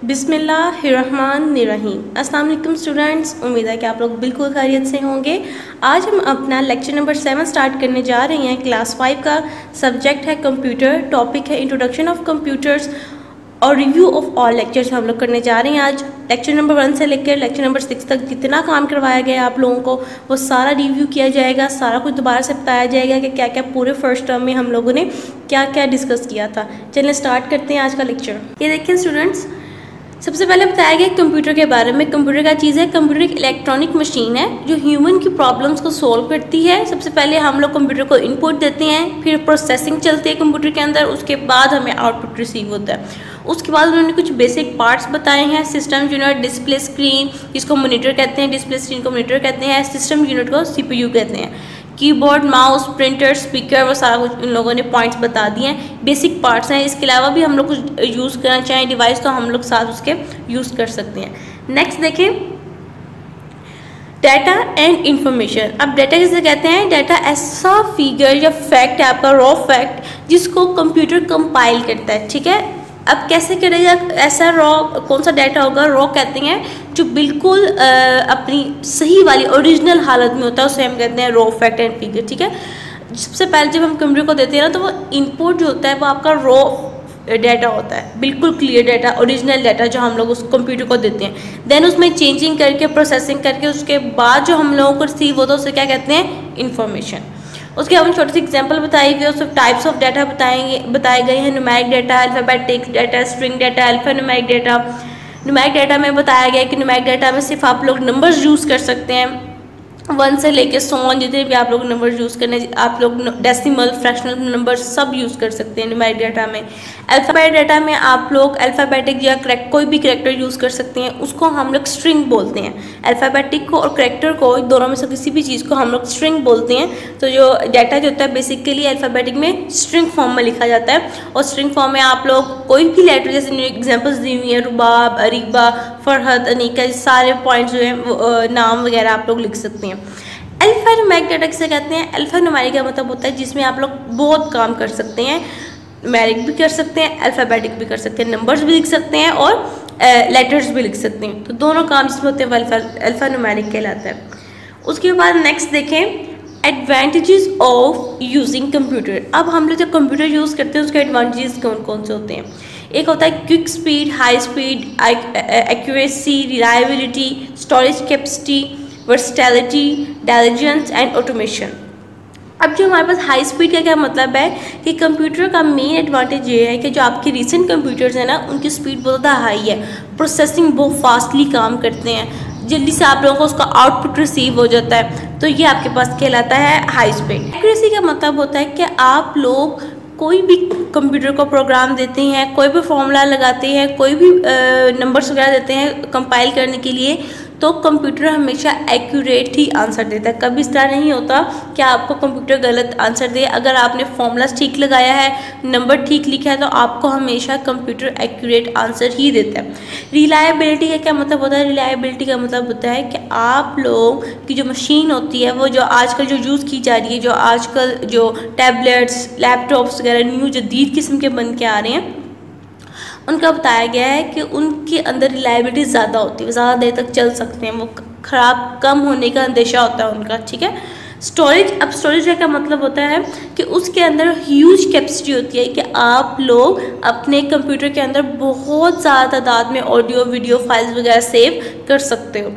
बिस्मिल्लाहिर्रहमानिर्रहीम। अस्सलाम वालेकुम स्टूडेंट्स, उम्मीद है कि आप लोग बिल्कुल खैरियत से होंगे। आज हम अपना लेक्चर नंबर 7 स्टार्ट करने जा रहे हैं। क्लास 5 का सब्जेक्ट है कंप्यूटर, टॉपिक है इंट्रोडक्शन ऑफ कंप्यूटर्स और रिव्यू ऑफ ऑल लेक्चर्स हम लोग करने जा रहे हैं। आज लेक्चर नंबर 1 से लेकर लेक्चर नंबर 6 तक जितना काम करवाया गया आप लोगों को वो सारा रिव्यू किया जाएगा, सारा कुछ दोबारा से बताया जाएगा कि क्या क्या पूरे फर्स्ट टर्म में हम लोगों ने क्या क्या डिस्कस किया था। चलिए स्टार्ट करते हैं आज का लेक्चर। ये देखिए स्टूडेंट्स, सबसे पहले बताया गया कंप्यूटर के बारे में। कंप्यूटर क्या चीज़ है? कंप्यूटर एक इलेक्ट्रॉनिक मशीन है जो ह्यूमन की प्रॉब्लम्स को सॉल्व करती है। सबसे पहले हम लोग कंप्यूटर को इनपुट देते हैं, फिर प्रोसेसिंग चलती है कंप्यूटर के अंदर, उसके बाद हमें आउटपुट रिसीव होता है। उसके बाद उन्होंने कुछ बेसिक पार्ट्स बताए हैं। सिस्टम यूनिट, डिस्प्ले स्क्रीन जिसको मॉनिटर कहते हैं, डिस्प्ले स्क्रीन को मॉनिटर कहते हैं, सिस्टम यूनिट को CPU कहते हैं, कीबोर्ड, माउस, प्रिंटर, स्पीकर, वो सारा कुछ इन लोगों ने पॉइंट्स बता दिए हैं। बेसिक पार्ट्स हैं। इसके अलावा भी हम लोग कुछ यूज़ करना चाहें डिवाइस तो हम लोग साथ उसके यूज़ कर सकते हैं। नेक्स्ट देखें, डाटा एंड इंफॉर्मेशन। अब डाटा किसे कहते हैं? डाटा ऐसा फिगर या फैक्ट है, आपका रॉ फैक्ट, जिसको कंप्यूटर कंपाइल करता है। ठीक है, अब कैसे करेगा ऐसा रॉ? कौन सा डाटा होगा? रॉ कहते हैं जो बिल्कुल अपनी सही वाली ओरिजिनल हालत में होता है, उसे हम कहते हैं रॉ फैक्ट एंड फिगर। ठीक है, सबसे पहले जब हम कंप्यूटर को देते हैं ना तो वो इनपुट जो होता है वो आपका रॉ डाटा होता है, बिल्कुल क्लियर डाटा, ओरिजिनल डाटा जो हम लोग उस कंप्यूटर को देते हैं। देन उसमें चेंजिंग करके, प्रोसेसिंग करके, उसके बाद जो हम लोगों को रिसीव होता है उसे क्या कहते हैं? इन्फॉर्मेशन। उसके बाद छोटी सी एग्जांपल बताई गई, उसमें टाइप्स ऑफ डाटा बताए गए हैं। Numeric data, alphabetic data, string data, alphanumeric data. Numeric data में बताया गया कि न्यूमेरिक डाटा में सिर्फ आप लोग नंबर्स यूज़ कर सकते हैं, 1 से लेके 100 जितने भी आप लोग नंबर यूज़ करने, आप लोग डेसिमल, फ्रैक्शनल नंबर सब यूज़ कर सकते हैं न्यूमेरिक डाटा में। अल्फ़ाबेट डाटा में आप लोग अल्फ़ाबेटिक या कोई भी करैक्टर यूज़ कर सकते हैं, उसको हम लोग स्ट्रिंग बोलते हैं। अल्फ़ाबेटिक को और करैक्टर को, दोनों में से किसी भी चीज़ को हम लोग स्ट्रिंग बोलते हैं। तो जो डाटा जो होता है बेसिकली अल्फ़ाबेटिक में स्ट्रिंग फॉर्म में लिखा जाता है, और स्ट्रिंग फॉर्म में आप लोग कोई भी लेटर, जैसे एग्जाम्पल्स दी हुई हैं, रुबाब, अरीबा, फरहत, अनीका, सारे पॉइंट्स जो हैं नाम वगैरह आप लोग लिख सकते हैं। अल्फान्यूमेरिक डाटा किसे कहते हैं? अल्फान्यूमेरिक का मतलब होता है जिसमें आप लोग बहुत काम कर सकते हैं, न्यूमेरिक भी कर सकते हैं, अल्फ़ाबेटिक भी कर सकते हैं, नंबर्स भी लिख सकते हैं और लेटर्स भी लिख सकते हैं। तो दोनों काम जिसमें होते हैं वो अल्फान्यूमेरिक कहलाता है। उसके बाद नेक्स्ट देखें, एडवांटेजेस ऑफ यूजिंग कंप्यूटर। अब हम लोग जब कंप्यूटर यूज़ करते हैं उसके एडवांटेजेस कौन कौन से होते हैं? एक होता है quick speed, high speed, accuracy, reliability, storage capacity, versatility, intelligence and automation. अब जो हमारे पास हाई स्पीड का क्या मतलब है कि कंप्यूटर का मेन एडवांटेज ये है कि जो आपके रिसेंट कंप्यूटर्स हैं ना उनकी स्पीड बहुत ज़्यादा हाई है, प्रोसेसिंग बहुत फास्टली काम करते हैं, जल्दी से आप लोगों को उसका आउटपुट रिसीव हो जाता है, तो ये आपके पास कहलाता है हाई स्पीड। एक्यूरेसी का मतलब होता है कि आप लोग कोई भी कंप्यूटर को प्रोग्राम देते हैं, कोई भी फॉर्मूला लगाते हैं, कोई भी नंबर्स वगैरह देते हैं कंपाइल करने के लिए, तो कंप्यूटर हमेशा एक्यूरेट ही आंसर देता है। कभी इस तरह नहीं होता कि आपको कंप्यूटर गलत आंसर दे। अगर आपने फॉर्मूलाज ठीक लगाया है, नंबर ठीक लिखा है, तो आपको हमेशा कंप्यूटर एक्यूरेट आंसर ही देता है। रिलायबिलिटी का क्या मतलब होता है? रिलायबिलिटी का मतलब होता है कि आप लोग की जो मशीन होती है, वो जो आजकल जो यूज़ की जा रही है, जो आजकल जो टैबलेट्स, लैपटॉप्स वगैरह न्यू जदीद किस्म के बन के आ रहे हैं, उनका बताया गया है कि उनके अंदर रिलायबिलिटी ज़्यादा होती है, ज़्यादा देर तक चल सकते हैं, वो ख़राब कम होने का अंदेशा होता है उनका। ठीक है, स्टोरेज। अब स्टोरेज का मतलब होता है कि उसके अंदर ह्यूज कैपेसिटी होती है कि आप लोग अपने कंप्यूटर के अंदर बहुत ज़्यादा तादाद में ऑडियो वीडियो फाइल्स वगैरह सेव कर सकते हो।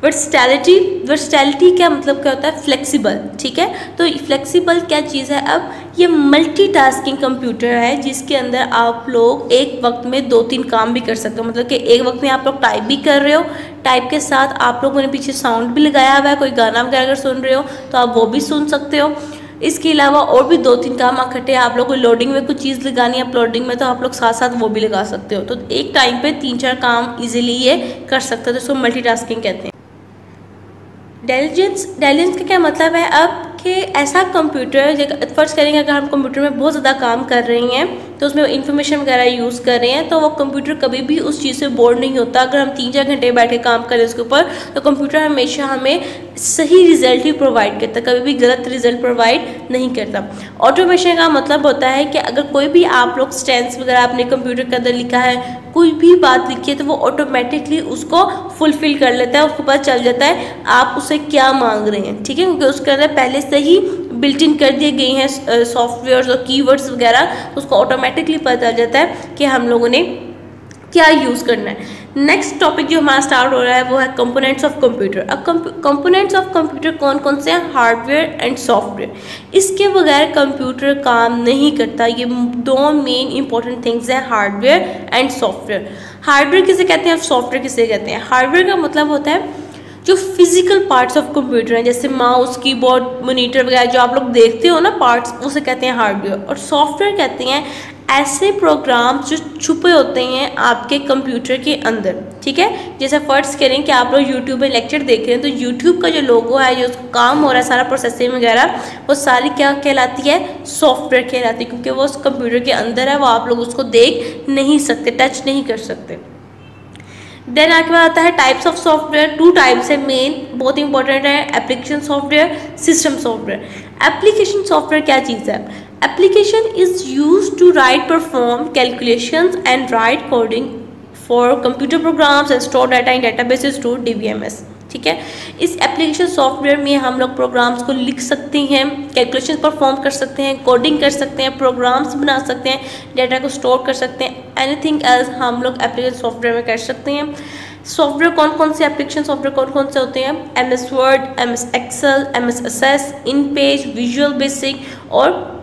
वर्सटैलिटी का मतलब क्या होता है? फ्लेक्सिबल। ठीक है, तो फ्लेक्सिबल क्या चीज़ है? अब ये मल्टीटास्किंग कंप्यूटर है जिसके अंदर आप लोग एक वक्त में 2-3 काम भी कर सकते हो। मतलब कि एक वक्त में आप लोग टाइप भी कर रहे हो, टाइप के साथ आप लोगों ने पीछे साउंड भी लगाया हुआ है, कोई गाना वगैरह अगर सुन रहे हो तो आप वो भी सुन सकते हो। इसके अलावा और भी 2-3 काम इकट्ठे, आप लोग को लोडिंग में कुछ चीज़ लगानी है अपलोडिंग में, तो आप लोग साथ साथ वो भी लगा सकते हो। तो एक टाइम पे 3-4 काम इजीली ये कर सकते हो, तो इसको मल्टीटास्किंग कहते हैं। इंटेलिजेंस का क्या मतलब है? अब कि ऐसा कंप्यूटर, फर्ज करेंगे अगर हम कंप्यूटर में बहुत ज़्यादा काम कर रहे हैं तो उसमें इंफॉर्मेशन वगैरह यूज़ कर रहे हैं, तो वो कंप्यूटर कभी भी उस चीज़ से बोर नहीं होता। अगर हम 3-4 घंटे बैठ के काम करें उसके ऊपर, तो कंप्यूटर हमेशा हमें सही रिजल्ट ही प्रोवाइड करता है, कभी भी गलत रिजल्ट प्रोवाइड नहीं करता। ऑटोमेशन का मतलब होता है कि अगर कोई भी आप लोग स्टेंस वगैरह अपने कंप्यूटर के अंदर लिखा है, कोई भी बात लिखी है, तो वो ऑटोमेटिकली उसको फुलफिल कर लेता है, उसको पता चल जाता है आप उसे क्या मांग रहे हैं, ठीक है, क्योंकि उसके अंदर पहले से ही बिल्ट इन कर दिए गए हैं सॉफ्टवेयर्स और कीवर्ड्स वगैरह, तो उसको ऑटोमेटिकली पता चल जाता है कि हम लोगों ने क्या यूज़ करना है। नेक्स्ट टॉपिक जो हमारा स्टार्ट हो रहा है वो है कंपोनेंट्स ऑफ कंप्यूटर। अब कंपोनेंट्स ऑफ कंप्यूटर कौन कौन से हैं? Hardware and software. इसके बगैर कंप्यूटर काम नहीं करता। ये दो मेन इंपॉर्टेंट थिंग्स हैं, हार्डवेयर एंड सॉफ्टवेयर। हार्डवेयर किसे कहते हैं और सॉफ्टवेयर किसे कहते हैं? हार्डवेयर का मतलब होता है जो फिजिकल पार्ट्स ऑफ कंप्यूटर हैं, जैसे माउस, कीबोर्ड, मॉनिटर वगैरह जो आप लोग देखते हो ना पार्ट्स, उसे कहते हैं हार्डवेयर। और सॉफ्टवेयर कहते हैं ऐसे प्रोग्राम्स जो छुपे होते हैं आपके कंप्यूटर के अंदर, ठीक है। जैसे फर्ज करें कि आप लोग यूट्यूब में लेक्चर देख रहे हैं, तो यूट्यूब का जो लोगो है, जो काम हो रहा है सारा प्रोसेसिंग वगैरह, वो सारी क्या कहलाती है? सॉफ्टवेयर कहलाती है, क्योंकि वो उस कंप्यूटर के अंदर है, वो आप लोग उसको देख नहीं सकते, टच नहीं कर सकते। देन आगे बात आता है टाइप्स ऑफ सॉफ्टवेयर। 2 टाइप्स है मेन, बहुत इंपॉर्टेंट है, application software, system software. Application software क्या चीज़ है? Application is used to write, perform calculations and write coding for computer programs and store data in databases to DBMS, ठीक है। इस application software में हम लोग प्रोग्राम्स को लिख सकते हैं, कैलकुलेशन परफॉर्म कर सकते हैं, कोडिंग कर सकते हैं, प्रोग्राम्स बना सकते हैं, डाटा को स्टोर कर सकते हैं, एनीथिंग एल्स हम लोग एप्लीकेशन सॉफ्टवेयर में कर सकते हैं। सॉफ्टवेयर कौन कौन से एप्लीकेशन सॉफ्टवेयर कौन कौन से होते हैं? MS Word, MS Excel, MS Access, InPage, Visual Basic और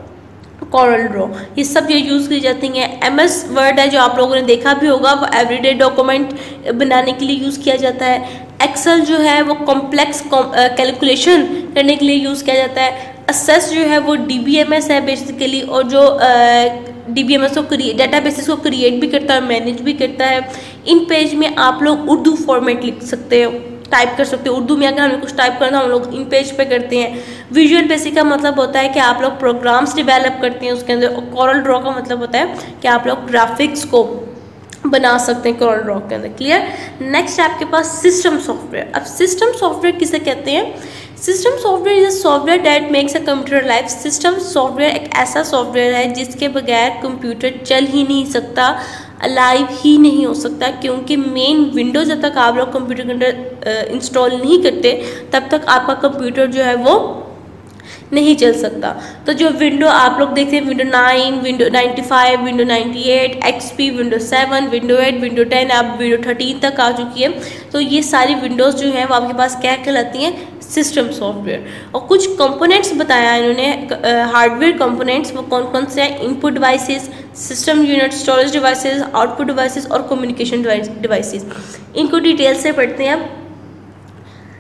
कॉरल ड्रॉ, ये सब ये यूज़ की जाती हैं। MS वर्ड है जो आप लोगों ने देखा भी होगा, वो एवरीडे डॉक्यूमेंट बनाने के लिए यूज़ किया जाता है। एक्सेल जो है वो कॉम्प्लेक्स कैलकुलेशन करने के लिए यूज़ किया जाता है। एक्सेस जो है वो DBMS है बेसिकली, और जो DBMS को डेटाबेसेस को क्रिएट भी करता है, मैनेज भी करता है। InPage में आप लोग उर्दू फॉर्मेट लिख सकते हो, टाइप कर सकते हो। उर्दू में अगर हमें कुछ टाइप करना हम लोग InPage पे करते हैं। विजुअल बेसिक का मतलब होता है कि आप लोग प्रोग्राम्स डेवलप करते हैं उसके अंदर। और कॉरल ड्रॉ का मतलब होता है कि आप लोग ग्राफिक्स को बना सकते हैं कॉरल ड्रॉ के अंदर। क्लियर। नेक्स्ट आपके पास सिस्टम सॉफ्टवेयर। अब सिस्टम सॉफ्टवेयर किसे कहते हैं? System software is a software that makes a computer life. System software एक ऐसा सॉफ्टवेयर है जिसके बगैर कंप्यूटर चल ही नहीं सकता, अलाइव ही नहीं हो सकता, क्योंकि मेन विंडोज जब तक आप लोग कंप्यूटर के अंदर इंस्टॉल नहीं करते तब तक आपका कंप्यूटर जो है वो नहीं चल सकता। तो जो विंडो आप लोग देखते हैं, window 9, window 95, window 98, XP, window 7, window 8, window 10, अब विंडो 13 तक आ चुकी है। तो ये सारी विंडोज़ जो हैं वो आपके पास क्या कहलाती हैं? System software. और कुछ कंपोनेंट्स बताया इन्होंने, हार्डवेयर कंपोनेंट्स, वो कौन कौन से हैं? Input devices, system unit, storage devices, output devices और कम्युनिकेशन डिवाइसेस। इनको डिटेल से पढ़ते हैं।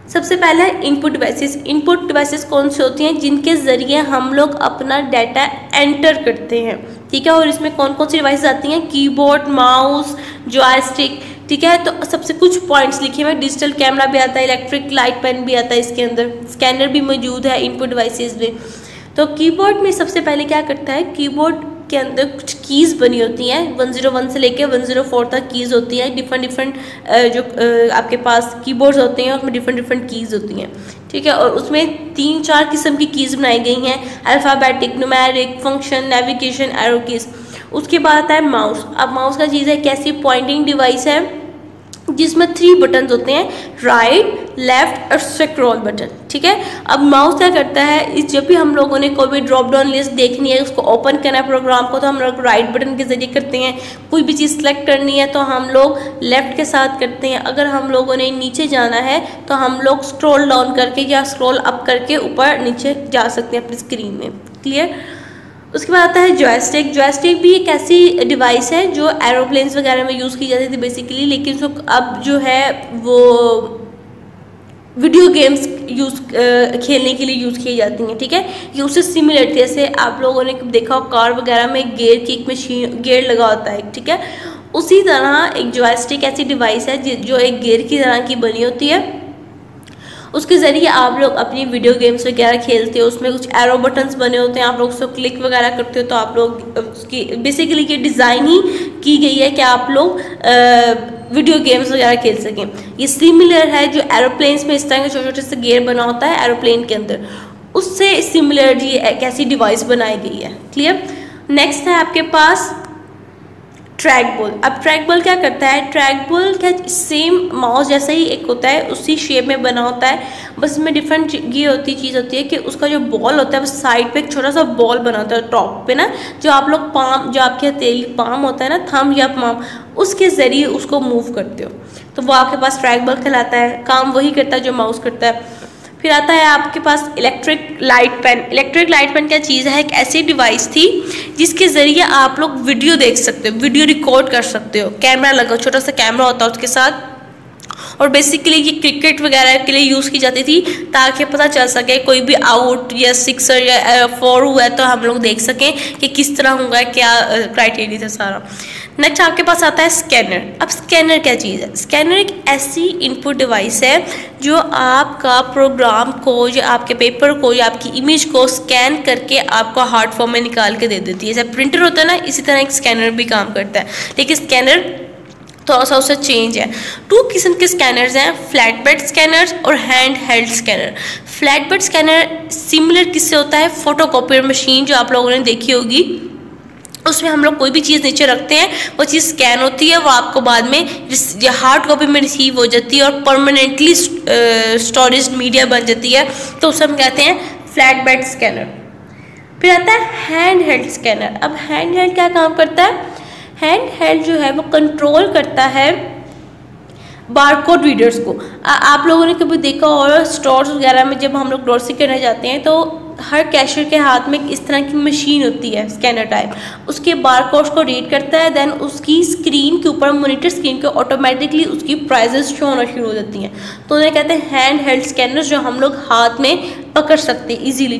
सबसे पहले इनपुट डिवाइसेस। इनपुट डिवाइसेस कौन से होती हैं? जिनके ज़रिए हम लोग अपना डाटा एंटर करते हैं, ठीक है। और इसमें कौन कौन सी डिवाइसेस आती हैं? कीबोर्ड, माउस, जॉयस्टिक, ठीक है। तो सबसे कुछ पॉइंट्स लिखे हुए, डिजिटल कैमरा भी आता है, इलेक्ट्रिक लाइट पेन भी आता है इसके अंदर, स्कैनर भी मौजूद है इनपुट डिवाइसेस में। तो कीबोर्ड में सबसे पहले क्या करता है? कीबोर्ड के अंदर कुछ कीज़ बनी होती हैं, 101 से लेकर 104 तक कीज़ होती हैं। डिफरेंट जो आपके पास कीबोर्ड्स होते हैं उसमें डिफरेंट कीज़ होती हैं, ठीक है। और उसमें 3-4 किस्म की कीज़ बनाई गई हैं, alphabetic, numeric, function, navigation, arrow keys. उसके बाद आता है माउस। अब माउस का चीज़ है कैसी? पॉइंटिंग डिवाइस है जिसमें 3 बटन होते हैं, राइट, लेफ्ट और स्क्रॉल बटन, ठीक है। अब माउस क्या करता है? जब भी हम लोगों ने कोई भी ड्रॉप डाउन लिस्ट देखनी है, उसको ओपन करना है प्रोग्राम को, तो हम लोग राइट बटन के जरिए करते हैं। कोई भी चीज़ सेलेक्ट करनी है तो हम लोग लेफ्ट के साथ करते हैं। अगर हम लोगों ने नीचे जाना है तो हम लोग स्क्रॉल डाउन करके या स्क्रॉल अप करके ऊपर नीचे जा सकते हैं अपनी स्क्रीन में। क्लियर। उसके बाद आता है जॉयस्टिक। जॉयस्टिक भी एक ऐसी डिवाइस है जो एरोप्लेन्स वगैरह में यूज़ की जाती थी बेसिकली, लेकिन उसको अब जो है वो वीडियो गेम्स खेलने के लिए यूज़ की जाती हैं, ठीक है। ये उससे सिमिलर थे, जैसे आप लोगों ने देखा हो कार वगैरह में गियर की एक मशीन, गियर लगा होता है, ठीक है। उसी तरह एक जॉयस्टिक ऐसी डिवाइस है जो एक गियर की तरह की बनी होती है उसके ज़रिए आप लोग अपनी वीडियो गेम्स वगैरह खेलते हो, उसमें कुछ एरो बटन्स बने होते हैं, आप लोग उसको क्लिक वगैरह करते हो तो आप लोग उसकी बेसिकली ये डिज़ाइन ही की गई है कि आप लोग वीडियो गेम्स वगैरह खेल सकें। ये सिमिलर है जो एरोप्लेन्स में इस तरह के छोटे छोटे से गेयर बना होता है एरोप्लेन के अंदर, उससे सिमिलर ये एक ऐसी डिवाइस बनाई गई है। क्लियर। नेक्स्ट है आपके पास ट्रैक बॉल। अब ट्रैक बॉल क्या करता है, ट्रैक बॉल क्या सेम माउस जैसा ही एक होता है, उसी शेप में बना होता है, बस इसमें डिफरेंट ये चीज़ होती है कि उसका जो बॉल होता है वो साइड पे एक छोटा सा बॉल बना होता है टॉप पे ना, जो आप लोग पाम, जो आपके हथेली पाम होता है ना, थंब या पाम, उसके ज़रिए उसको मूव करते हो तो वो आपके पास ट्रैक बॉल कहलाता है। काम वही करता है जो माउस करता है। फिर आता है आपके पास electric light pen. Electric light pen क्या चीज़ है, एक ऐसी डिवाइस थी जिसके ज़रिए आप लोग वीडियो देख सकते हो, वीडियो रिकॉर्ड कर सकते हो। कैमरा लगा, छोटा सा कैमरा होता है उसके साथ, और बेसिकली ये क्रिकेट वगैरह के लिए यूज़ की जाती थी ताकि पता चल सके कोई भी आउट या सिक्सर या 4 हुआ है तो हम लोग देख सकें कि किस तरह होगा, क्या क्राइटेरिया था सारा। नेक्स्ट आपके पास आता है स्कैनर। अब स्कैनर क्या चीज़ है, स्कैनर एक ऐसी इनपुट डिवाइस है जो आपका प्रोग्राम को, जो आपके पेपर को, या आपकी इमेज को स्कैन करके आपको हार्ड फॉर्म में निकाल के दे देती है। जैसे प्रिंटर होता है ना, इसी तरह एक स्कैनर भी काम करता है, लेकिन स्कैनर थोड़ा सा उससे चेंज है। 2 किस्म के स्कैनर्स हैं, फ्लैट बेड स्कैनर्स और hand held scanner. Flat bed scanner similar किससे होता है, फोटोकॉपियर मशीन जो आप लोगों ने देखी होगी, उसमें हम लोग कोई भी चीज़ नीचे रखते हैं, वो चीज़ स्कैन होती है, वो आपको बाद में हार्ड कॉपी में रिसीव हो जाती है और परमानेंटली स्टोरेज मीडिया बन जाती है, तो उसे हम कहते हैं फ्लैट बेड स्कैनर। फिर आता है हैंड हेल्ड स्कैनर। अब हैंड हेल्ड क्या काम करता है, हैंड हेल्ड जो है वो कंट्रोल करता है बारकोड रीडर्स को। आप लोगों ने कभी देखा और स्टोर्स वगैरह में जब हम लोग ग्रोसरी करने जाते हैं तो हर कैशियर के हाथ में इस तरह की मशीन होती है स्कैनर टाइप, उसके बारकोड्स को रीड करता है, देन उसकी स्क्रीन के ऊपर, मॉनिटर स्क्रीन के ऑटोमेटिकली उसकी प्राइजेस शो होना शुरू हो जाती हैं। तो उन्हें कहते हैं हैंड हेल्ड स्कैनर्स, जो हम लोग हाथ में पकड़ सकते हैं ईजीली।